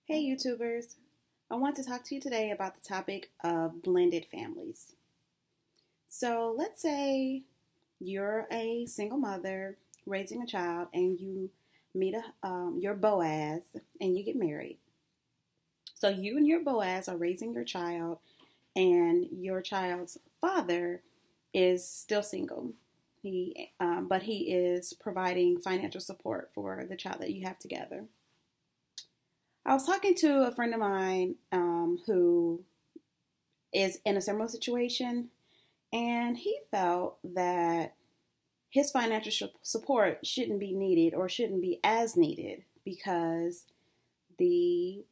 Hey YouTubers, I want to talk to you today about the topic of blended families. So let's say you're a single mother raising a child and you meet your Boaz and you get married. So you and your Boaz are raising your child and your child's father is still single. But he is providing financial support for the child that you have together. I was talking to a friend of mine who is in a similar situation, and he felt that his financial support shouldn't be needed or shouldn't be as needed because the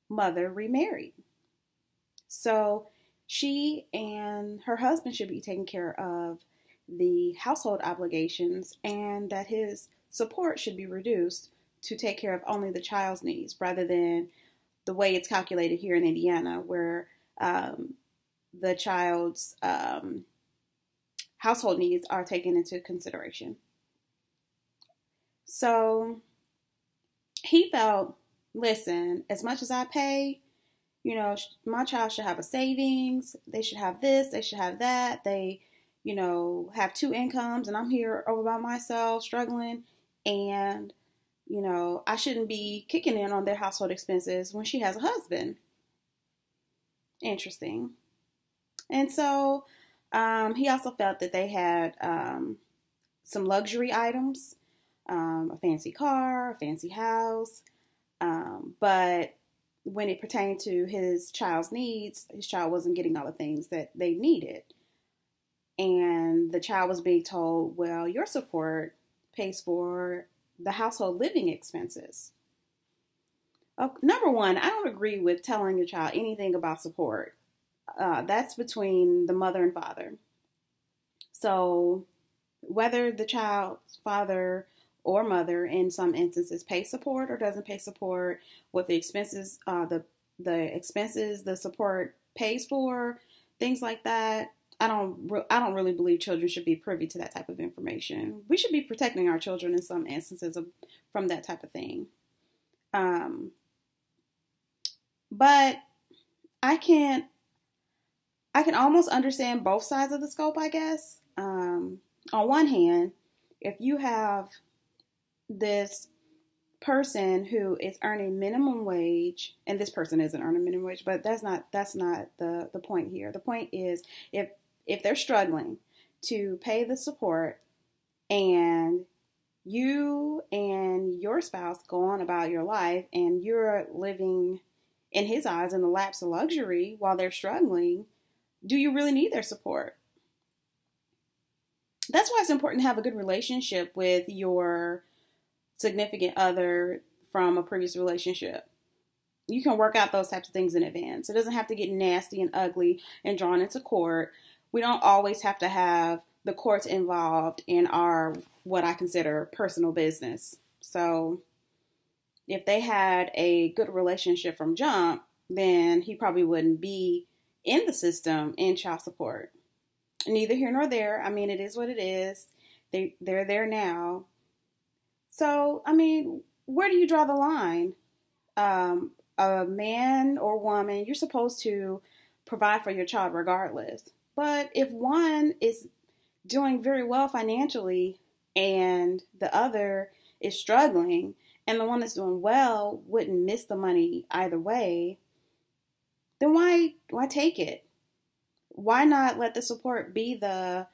mother remarried. So she and her husband should be taking care of the household obligations, and that his support should be reduced to take care of only the child's needs rather than the way it's calculated here in Indiana, where the child's household needs are taken into consideration. So he felt, listen, as much as I pay, my child should have a savings. They should have this. They should have that. They, have two incomes, and I'm here over by myself struggling. And I shouldn't be kicking in on their household expenses when she has a husband. Interesting. And so he also felt that they had some luxury items, a fancy car, a fancy house. But when it pertained to his child's needs, his child wasn't getting all the things that they needed. And the child was being told, well, your support pays for the household living expenses. Number one, I don't agree with telling your child anything about support. That's between the mother and father. So whether the child's father or mother in some instances pays support or doesn't pay support, what the expenses, the support pays for, things like that. I don't really believe children should be privy to that type of information. We should be protecting our children in some instances from that type of thing. But I can almost understand both sides of the scope, I guess. On one hand, if you have this person who is earning minimum wage, and this person isn't earning minimum wage, but that's not the point here. The point is if they're struggling to pay the support and you and your spouse go on about your life and you're living, in his eyes, in the laps of luxury while they're struggling, do you really need their support? That's why it's important to have a good relationship with your significant other from a previous relationship. You can work out those types of things in advance. It doesn't have to get nasty and ugly and drawn into court. We don't always have to have the courts involved in our, what I consider, personal business. So if they had a good relationship from jump, then he probably wouldn't be in the system in child support. Neither here nor there. I mean, it is what it is. They're there now. So, I mean, where do you draw the line? A man or woman, you're supposed to provide for your child regardless. But if one is doing very well financially and the other is struggling, and the one that's doing well wouldn't miss the money either way, then why take it? Why not let the support be the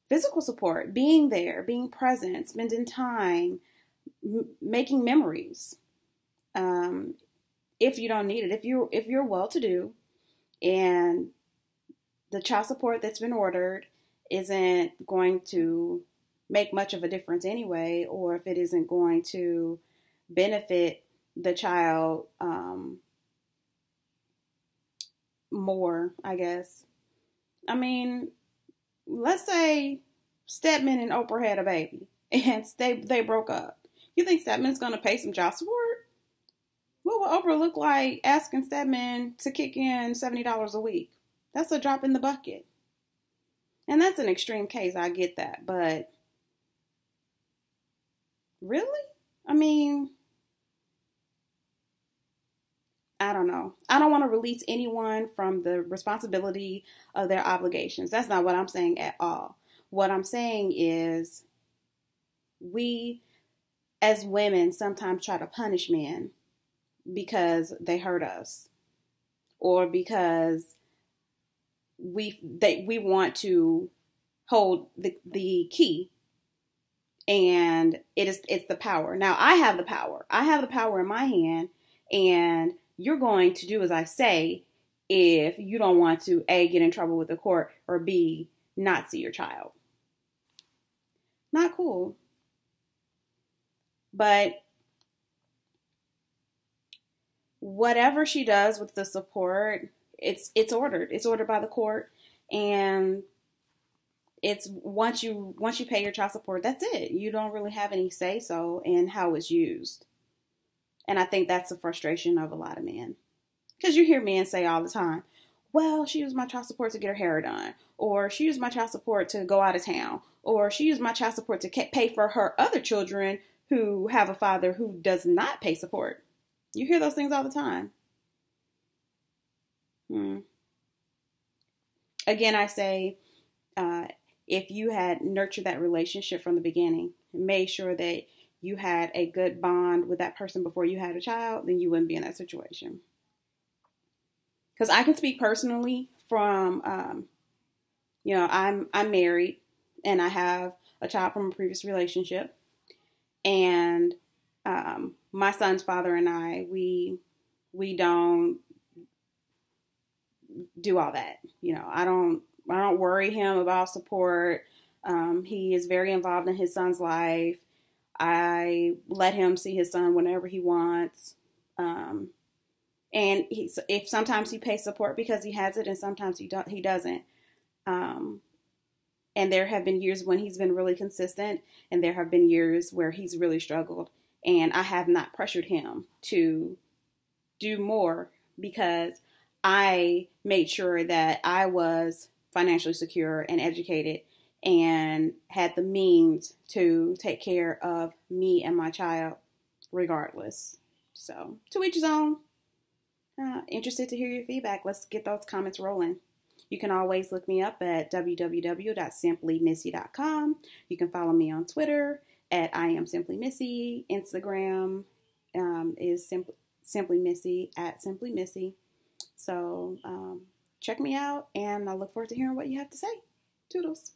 physical support, being there, being present, spending time, making memories? If you don't need it, if you're well-to-do and the child support that's been ordered isn't going to make much of a difference anyway, or if it isn't going to benefit the child more, I guess. I mean, let's say Stedman and Oprah had a baby and they broke up. You think Stedman's going to pay some child support? What would Oprah look like asking Stedman to kick in $70 a week? That's a drop in the bucket. And that's an extreme case, I get that. But really? I mean, I don't know. I don't want to release anyone from the responsibility of their obligations. That's not what I'm saying at all. What I'm saying is we as women sometimes try to punish men because they hurt us or because we want to hold the key, and it's the power. Now I have the power. I have the power in my hand, and you're going to do as I say if you don't want to A, get in trouble with the court, or B, not see your child. Not cool. But whatever she does with the support, it's ordered. It's ordered by the court, and it's once you pay your child support, that's it. You don't really have any say so in how it's used. And I think that's the frustration of a lot of men. Because you hear men say all the time, well, she used my child support to get her hair done, or she used my child support to go out of town, or she used my child support to pay for her other children who have a father who does not pay support. You hear those things all the time. Again, I say, if you had nurtured that relationship from the beginning, made sure that you had a good bond with that person before you had a child, then you wouldn't be in that situation. Because I can speak personally from, I'm married and I have a child from a previous relationship, and my son's father and I, we don't do all that. I don't worry him about support. He is very involved in his son's life. I let him see his son whenever he wants. And if sometimes he pays support because he has it, and sometimes he doesn't. And there have been years when he's been really consistent, and there have been years where he's really struggled. And I have not pressured him to do more because I made sure that I was financially secure and educated and had the means to take care of me and my child regardless. So, to each his own. Interested to hear your feedback. Let's get those comments rolling. You can always look me up at www.simplymissy.com. You can follow me on Twitter at I am Simply Missy. Instagram is Simply Missy at Simply Missy. So check me out, and I look forward to hearing what you have to say. Toodles.